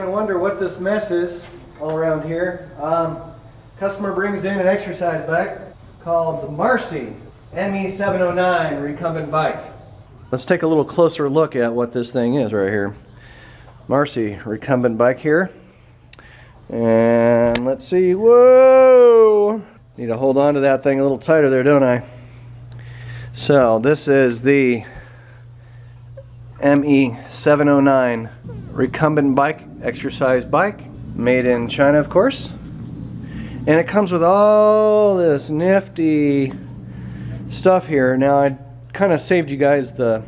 gonna wonder what this mess is all around here. Customer brings in an exercise bike called the Marcy ME-709 Recumbent bike. Let's take a little closer look at what this thing is right here. Marcy Recumbent bike here. And let's see, whoa! Need to hold on to that thing a little tighter there, don't I? So this is the ME-709 Recumbent bike, exercise bike, made in China, of course. And it comes with all this nifty stuff here. Now, I kind of saved you guys the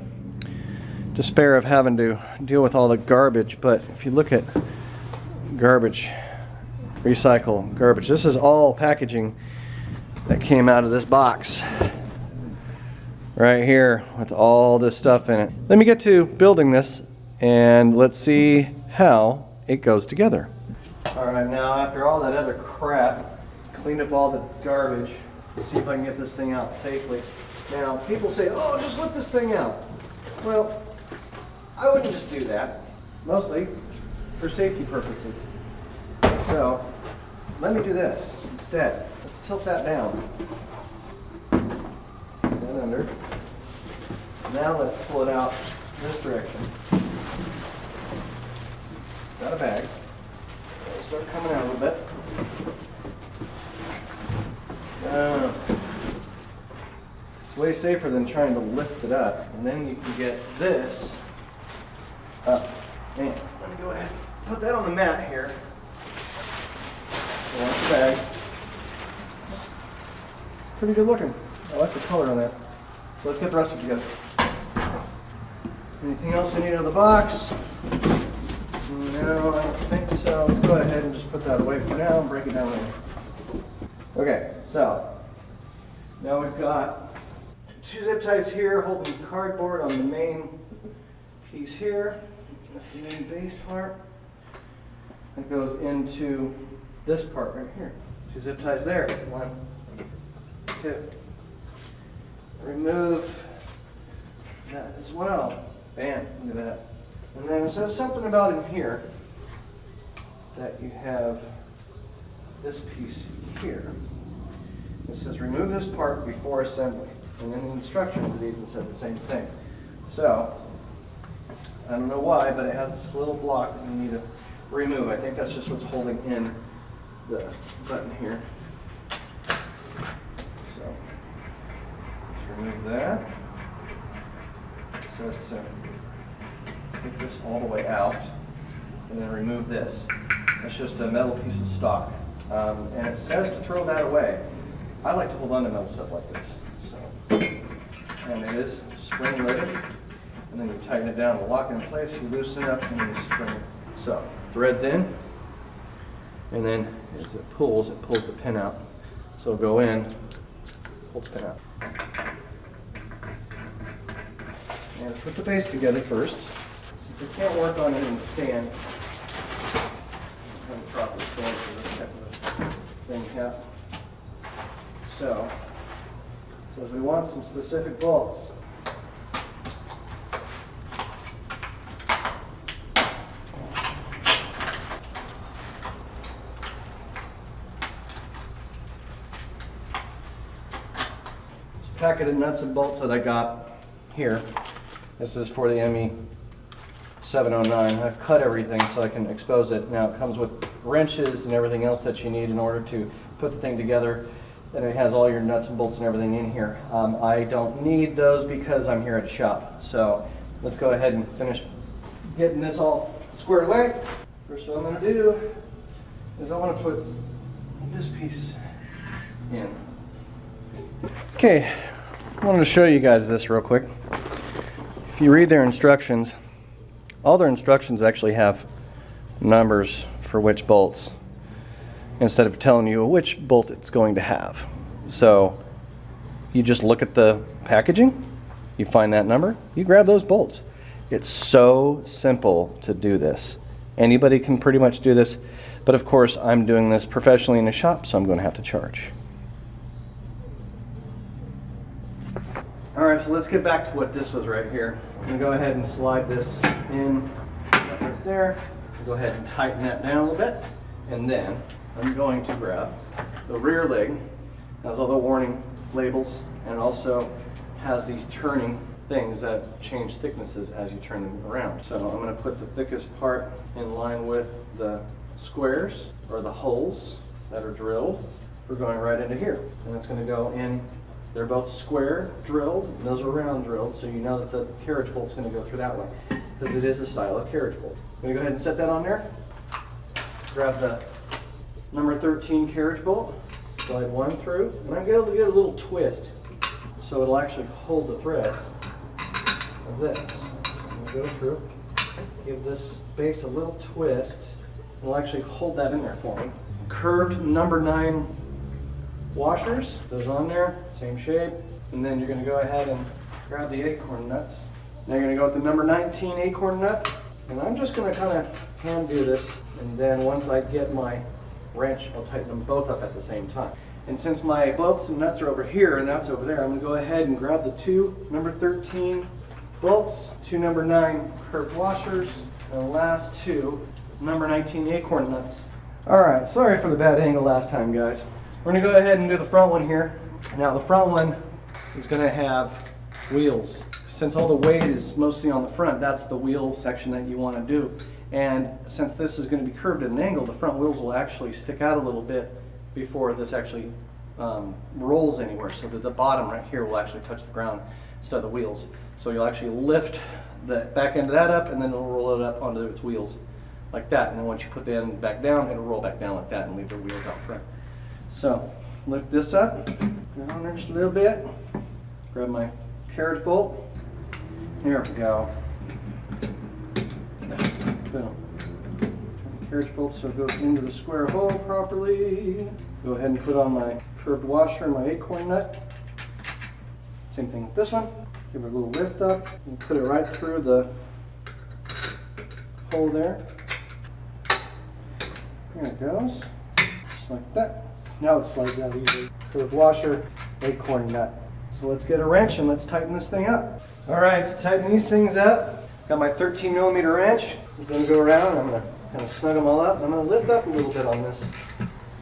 despair of having to deal with all the garbage, but if you look at garbage, recycle garbage, this is all packaging that came out of this box right here with all this stuff in it. Let me get to building this and let's see how it goes together. Alright, now after all that other crap, cleaned up all the garbage, let's see if I can get this thing out safely. Now, people say, oh, just let this thing out. Well, I wouldn't just do that, mostly for safety purposes. So, let me do this instead. Let's tilt that down and under. Now let's pull it out this direction. Got a bag. It'll start coming out a little bit. It's way safer than trying to lift it up. And then you can get this up. And let me go ahead and put that on the mat here. The bag. Pretty good looking. I like the color on that. So let's get the rest of it together. Anything else I need out of the box? No, I don't think so. Let's go ahead and just put that away for now and break it down later. Okay, so now we've got two zip ties here holding cardboard on the main piece here. That's the main base part. It goes into this part right here. Two zip ties there. 1, 2. Remove that as well. Bam, look at that. And then it says something about in here that you have this piece here. It says remove this part before assembly. And in the instructions it even said the same thing. So, I don't know why, but it has this little block that you need to remove. I think that's just what's holding in the button here. So, let's remove that. So it's take this all the way out and then remove this. It's just a metal piece of stock. And it says to throw that away. I like to hold on to metal stuff like this. So, and it is spring loaded. And then you tighten it down to lock it in place, you loosen it up, and then you spring it. So, threads in, and then as it pulls the pin out. So it'll go in, pull the pin out. And put the base together first. Since it can't work on it in the stand, kind of proper stand for this type of thing here. So we want some specific bolts. Packet of nuts and bolts that I got here. This is for the ME-709. I've cut everything so I can expose it. Now it comes with wrenches and everything else that you need in order to put the thing together. And it has all your nuts and bolts and everything in here. I don't need those because I'm here at a shop. So let's go ahead and finish getting this all squared away. First what I'm going to do is I want to put this piece in. Okay, I wanted to show you guys this real quick. If you read their instructions, all their instructions actually have numbers for which bolts instead of telling you which bolt it's going to have. So you just look at the packaging, you find that number, you grab those bolts. It's so simple to do this. Anybody can pretty much do this, but of course I'm doing this professionally in a shop, so I'm going to have to charge. Alright, so let's get back to what this was right here. I'm going to go ahead and slide this in right there. Go ahead and tighten that down a little bit. And then I'm going to grab the rear leg. It has all the warning labels and also has these turning things that change thicknesses as you turn them around. So I'm going to put the thickest part in line with the squares or the holes that are drilled. We're going right into here, and it's going to go in. They're both square drilled, and those are round drilled, so you know that the carriage bolt's going to go through that way because it is a style of carriage bolt. I'm going to go ahead and set that on there. Grab the number 13 carriage bolt, slide one through, and I'm going to get a little twist so it'll actually hold the threads of this. So I'm going to go through, give this base a little twist, and it'll actually hold that in there for me. Curved number 9 washers, those on there, same shape, and then you're going to go ahead and grab the acorn nuts. Now you're going to go with the number 19 acorn nut, and I'm just going to kind of hand do this, and then once I get my wrench, I'll tighten them both up at the same time. And since my bolts and nuts are over here and that's over there, I'm going to go ahead and grab the 2 number 13 bolts, 2 number 9 curved washers, and the last 2 number 19 acorn nuts. Alright, sorry for the bad angle last time, guys. We're going to go ahead and do the front one here. Now the front one is going to have wheels. Since all the weight is mostly on the front, that's the wheel section that you want to do. And since this is going to be curved at an angle, the front wheels will actually stick out a little bit before this actually rolls anywhere, so that the bottom right here will actually touch the ground instead of the wheels. So you'll actually lift the back end of that up, and then it'll roll it up onto its wheels like that. And then once you put the end back down, it'll roll back down like that and leave the wheels out front. So lift this up, get on there just a little bit, grab my carriage bolt. Here we go. Boom. Turn the carriage bolt so it goes into the square hole properly. Go ahead and put on my curved washer and my acorn nut. Same thing with this one. Give it a little lift up and put it right through the hole there. There it goes. Just like that. Now it slides out easily. Curved washer, acorn nut. So let's get a wrench and let's tighten this thing up. Alright, to tighten these things up, got my 13mm wrench. I'm going to go around, I'm going to kind of snug them all up. I'm going to lift up a little bit on this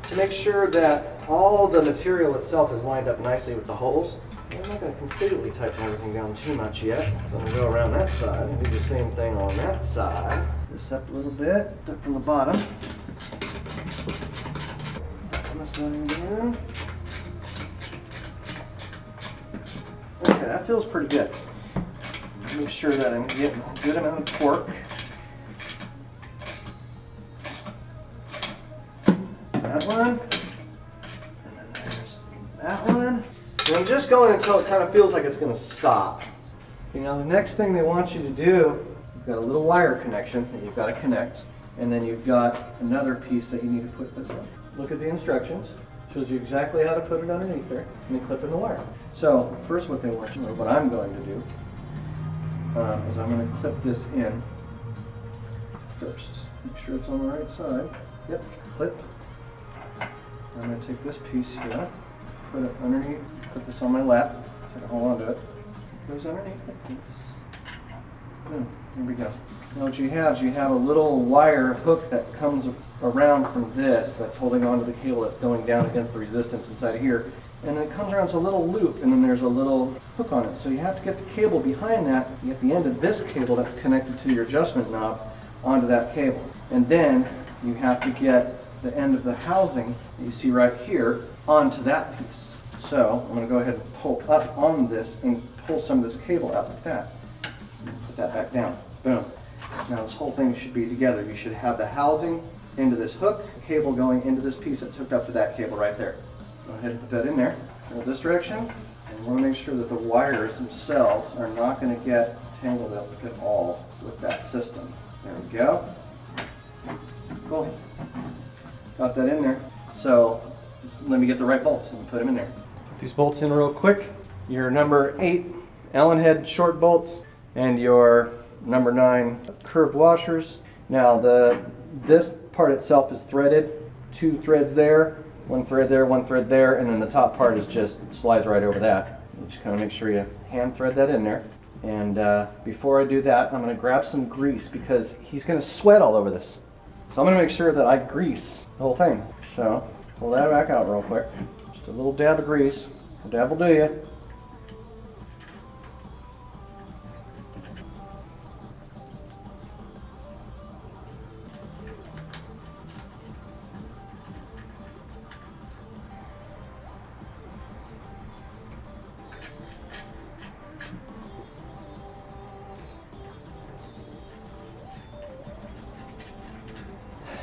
to make sure that all the material itself is lined up nicely with the holes. I'm not going to completely tighten everything down too much yet. So I'm going to go around that side and do the same thing on that side. This up a little bit, up from the bottom. On the side down. Okay, that feels pretty good. Make sure that I'm getting a good amount of torque. That one. And then there's that one. And I'm just going until it kind of feels like it's going to stop. Okay, now the next thing they want you to do, you've got a little wire connection that you've got to connect. And then you've got another piece that you need to put this on. Look at the instructions. Shows you exactly how to put it underneath there and then clip in the wire. So first what they want you to do, what I'm going to do, is I'm going to clip this in first. Make sure it's on the right side. Yep, clip. I'm going to take this piece here, put it underneath, put this on my lap, so I can hold on to it. It goes underneath like this. Boom, here we go. Now what you have is you have a little wire hook that comes around from this that's holding onto the cable that's going down against the resistance inside here. And then it comes around, it's a little loop, and then there's a little hook on it. So you have to get the cable behind that, you get the end of this cable that's connected to your adjustment knob onto that cable. And then you have to get the end of the housing that you see right here onto that piece. So I'm going to go ahead and pull up on this and pull some of this cable out like that. Put that back down. Boom. Now this whole thing should be together. You should have the housing into this hook, cable going into this piece that's hooked up to that cable right there. Go ahead and put that in there. Go this direction. And you want to make sure that the wires themselves are not going to get tangled up at all with that system. There we go. Cool. Got that in there. So let me get the right bolts and put them in there. Put these bolts in real quick. Your number 8 Allen head short bolts and your number 9 curved washers. Now this part itself is threaded. 2 threads there, 1 thread there, 1 thread there, and then the top part is just slides right over that. You just kind of make sure you hand thread that in there. And before I do that, I'm going to grab some grease because he's going to sweat all over this. So I'm gonna make sure that I grease the whole thing. So pull that back out real quick. Just a little dab of grease. A dab will do you.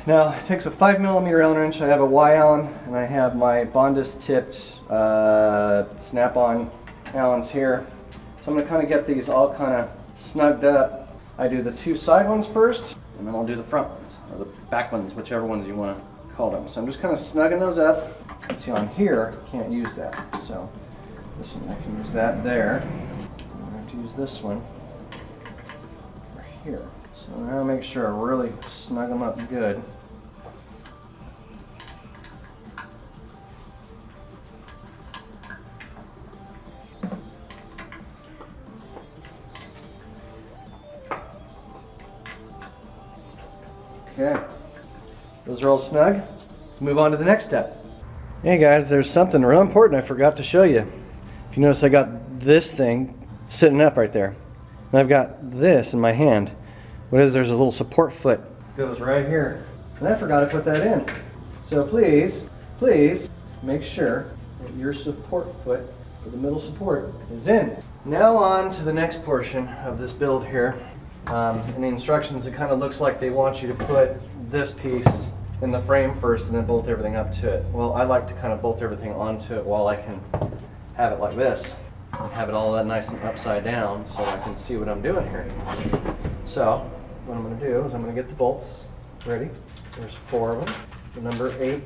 Now it takes a 5mm Allen wrench. I have a Y-Allen and I have my Bondus tipped snap-on Allens here. So I'm going to kind of get these all kind of snugged up. I do the two side ones first and then I'll do the front ones, or the back ones, whichever ones you want to call them. So I'm just kind of snugging those up. You can see on here, can't use that. So this one, I can use that there. I'm going to have to use this one over here. So now make sure I really snug them up good. Okay, those are all snug. Let's move on to the next step. Hey guys, there's something real important I forgot to show you. If you notice, I got this thing sitting up right there. And I've got this in my hand. What is, there's a little support foot. Goes right here. And I forgot to put that in. So please make sure that your support foot, or the middle support, is in. Now on to the next portion of this build here. In the instructions, it kind of looks like they want you to put this piece in the frame first and then bolt everything up to it. Well, I like to kind of bolt everything onto it while I can have it like this and have it all that nice and upside down so I can see what I'm doing here. So what I'm going to do is I'm going to get the bolts ready. There's 4 of them. The number 8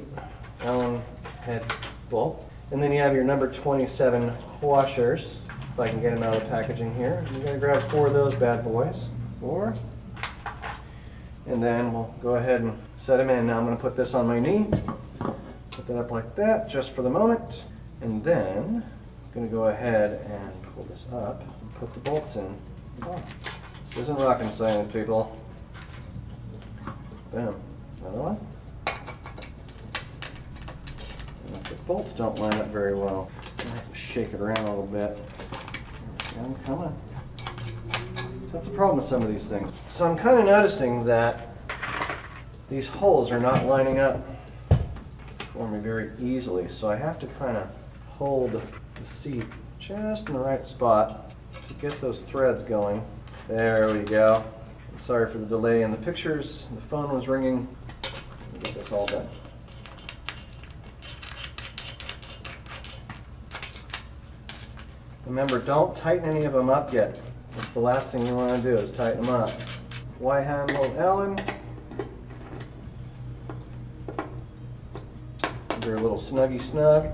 Allen head bolt. And then you have your number 27 washers. If I can get them out of the packaging here. I'm going to grab 4 of those bad boys. 4. And then we'll go ahead and set them in. Now I'm going to put this on my knee. Put that up like that just for the moment. And then I'm going to go ahead and pull this up and put the bolts in. This isn't rocket science, people. Boom. Another one. And if the bolts don't line up very well, I have to shake it around a little bit. And come on. That's a problem with some of these things. So I'm kind of noticing that these holes are not lining up for me very easily. So I have to kind of hold the seat just in the right spot to get those threads going. There we go. Sorry for the delay in the pictures. The phone was ringing. Let me get this all done. Remember, don't tighten any of them up yet. That's the last thing you want to do is tighten them up. Y-handle Allen. They're a little snuggy snug.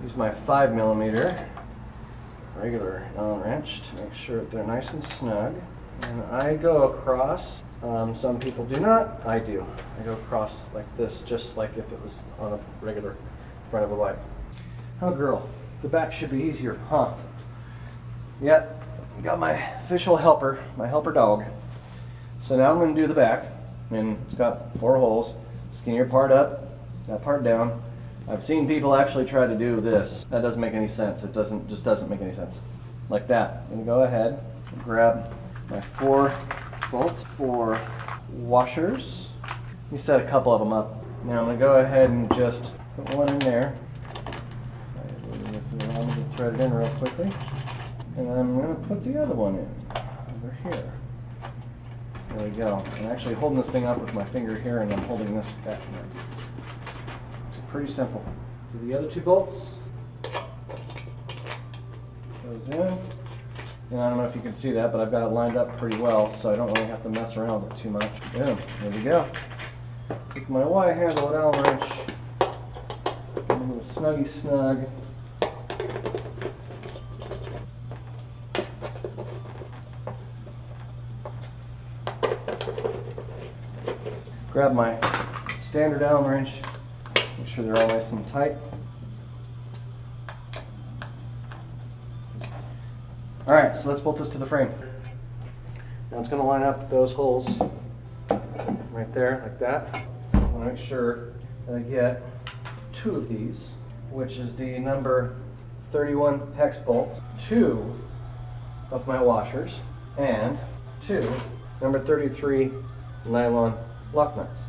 Use my 5mm regular Allen wrench to make sure that they're nice and snug. And I go across. Some people do not. I do. I go across like this, just like if it was on a regular front of a bike. Oh girl, the back should be easier, huh? Yep, got my official helper, my helper dog. So now I'm going to do the back, and it's got 4 holes. Skinnier part up, that part down. I've seen people actually try to do this. That doesn't make any sense. It just doesn't make any sense. Like that. I'm going to go ahead and grab my 4 bolts, 4 washers. Let me set a couple of them up. Now I'm going to go ahead and just put one in there. Allow me to thread it in real quickly. And I'm going to put the other one in over here. There we go. I'm actually holding this thing up with my finger here, and I'm holding this back here. It's pretty simple. Do the other 2 bolts. Goes in. And I don't know if you can see that, but I've got it lined up pretty well, so I don't really have to mess around with it too much. Boom, there we go. Take my Y-handle at Allen wrench. Get a little snuggy snug. Grab my standard Allen wrench. Make sure they're all nice and tight. All right, so let's bolt this to the frame. Now it's going to line up those holes right there, like that. I want to make sure that I get 2 of these, which is the number 31 hex bolt, 2 of my washers, and 2 number 33 nylon lock nuts.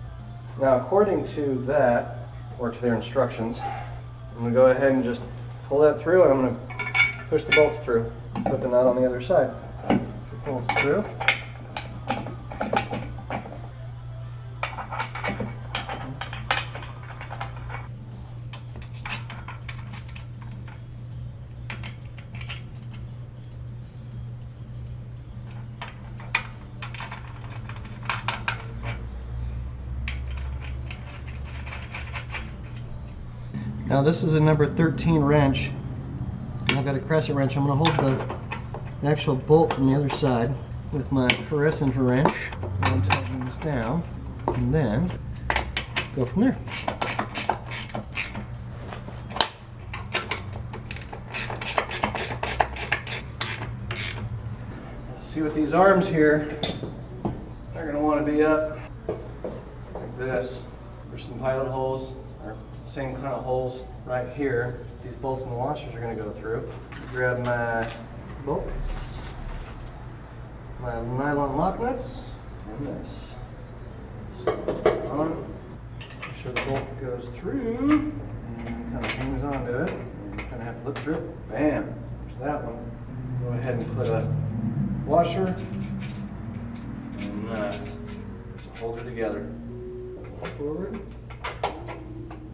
Now, according to that, or to their instructions, I'm going to go ahead and just pull that through, and I'm going to push the bolts through. Put the nut on the other side. Pull it through. Now this is a number 13 wrench. And I've got a crescent wrench. I'm going to hold the actual bolt from the other side with my crescent wrench. I'm tightening this down, and then go from there. See, with these arms here, they're going to want to be up like this. There's some pilot holes, or same kind of holes right here. These bolts and the washers are going to go through. Grab my bolts, my nylon lock nuts, and this. So on, make sure the bolt goes through, and kind of hangs onto it. And you kind of have to look through it. Bam! There's that one. Go ahead and put a washer and nut to hold her together. Forward.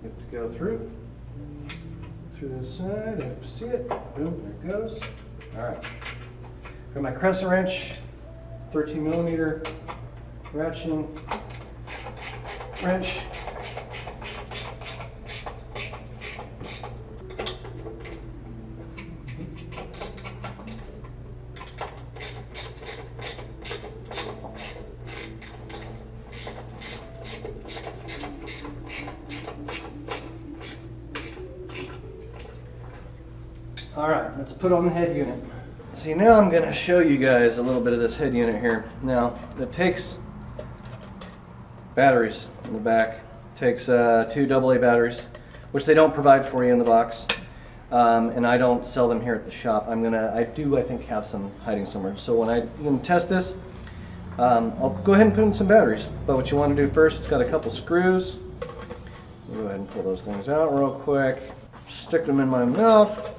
Get to go through this side. If you see it, boom, there it goes. All right. Got my crescent wrench, 13 millimeter ratcheting wrench. All right, let's put on the head unit. See, now I'm going to show you guys a little bit of this head unit here. Now, it takes batteries in the back. It takes 2 AA batteries, which they don't provide for you in the box, and I don't sell them here at the shop. I think, have some hiding somewhere. So when I'm going to test this, I'll go ahead and put in some batteries. But what you want to do first, it's got a couple screws. Go ahead and pull those things out real quick. Stick them in my mouth.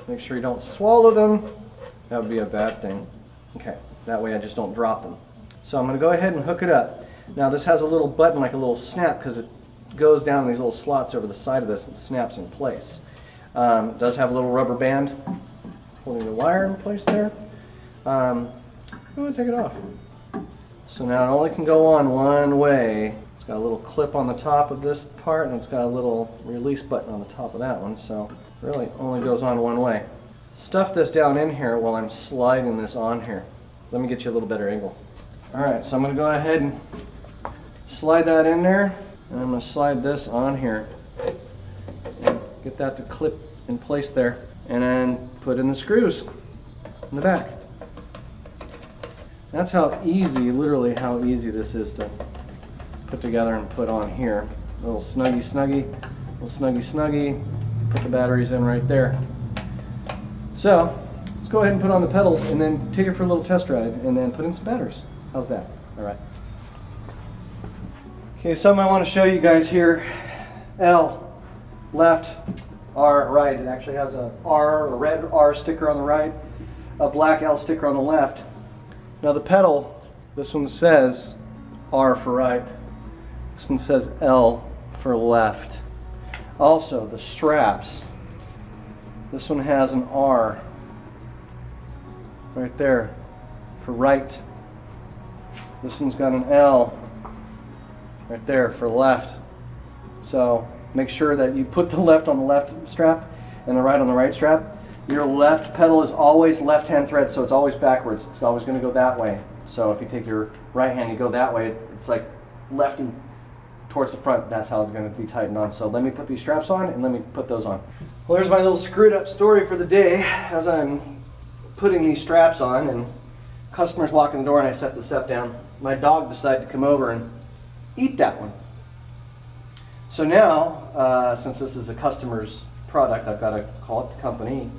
Make sure you don't swallow them. That would be a bad thing. Okay, that way I just don't drop them. So I'm going to go ahead and hook it up. Now this has a little button, like a little snap, because it goes down in these little slots over the side of this and snaps in place. It does have a little rubber band holding the wire in place there. I'm going to take it off. So now it only can go on one way. It's got a little clip on the top of this part, and it's got a little release button on the top of that one. So really only goes on one way. Stuff this down in here while I'm sliding this on here. Let me get you a little better angle. Alright, so I'm going to go ahead and slide that in there, and I'm going to slide this on here and get that to clip in place there, and then put in the screws in the back. That's how easy, literally how easy this is to put together and put on here. A little snuggy snuggy, little snuggy snuggy. Put the batteries in right there. So let's go ahead and put on the pedals and then take it for a little test ride and then put in some batteries. How's that? All right. Okay, something I want to show you guys here. L, left, R, right. It actually has a R, a red R sticker on the right, a black L sticker on the left. Now the pedal, this one says R for right. This one says L for left. Also, the straps. This one has an R right there for right. This one's got an L right there for left. So make sure that you put the left on the left strap and the right on the right strap. Your left pedal is always left-hand thread, so it's always backwards. It's always going to go that way. So if you take your right hand, you go that way. It's like lefty towards the front. That's how it's going to be tightened on. So let me put these straps on and let me put those on. Well, there's my little screwed up story for the day as I'm putting these straps on, and customers walk in the door and I set the stuff down. My dog decided to come over and eat that one. So now, since this is a customer's product, I've got to call it the company,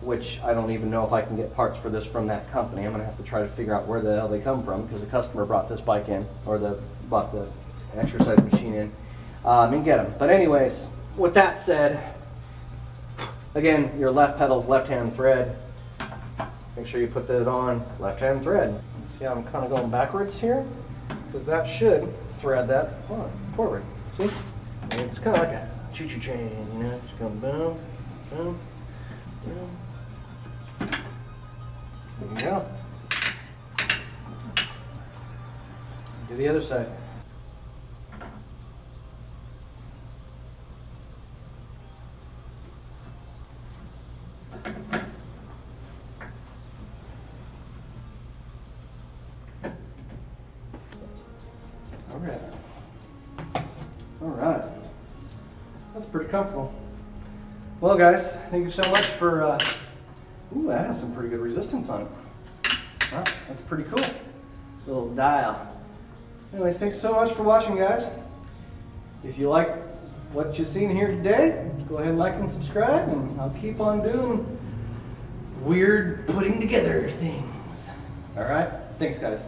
which I don't even know if I can get parts for this from that company. I'm going to have to try to figure out where the hell they come from, because the customer brought this bike in, or bought the exercise machine in, and get them. But anyways, with that said, again, your left pedal's left-hand thread. Make sure you put that on left-hand thread. See how I'm kind of going backwards here? Because that should thread that on forward. See? It's kind of like a choo-choo train, you know? Just going boom, boom, boom. There you go. Do the other side. Okay. All right. That's pretty comfortable. Well, guys, thank you so much for. Ooh, that has some pretty good resistance on it. Wow, that's pretty cool. Little dial. Anyways, thanks so much for watching, guys. If you like what you've seen here today, go ahead and like and subscribe, and I'll keep on doing weird putting together things. All right? Thanks, guys.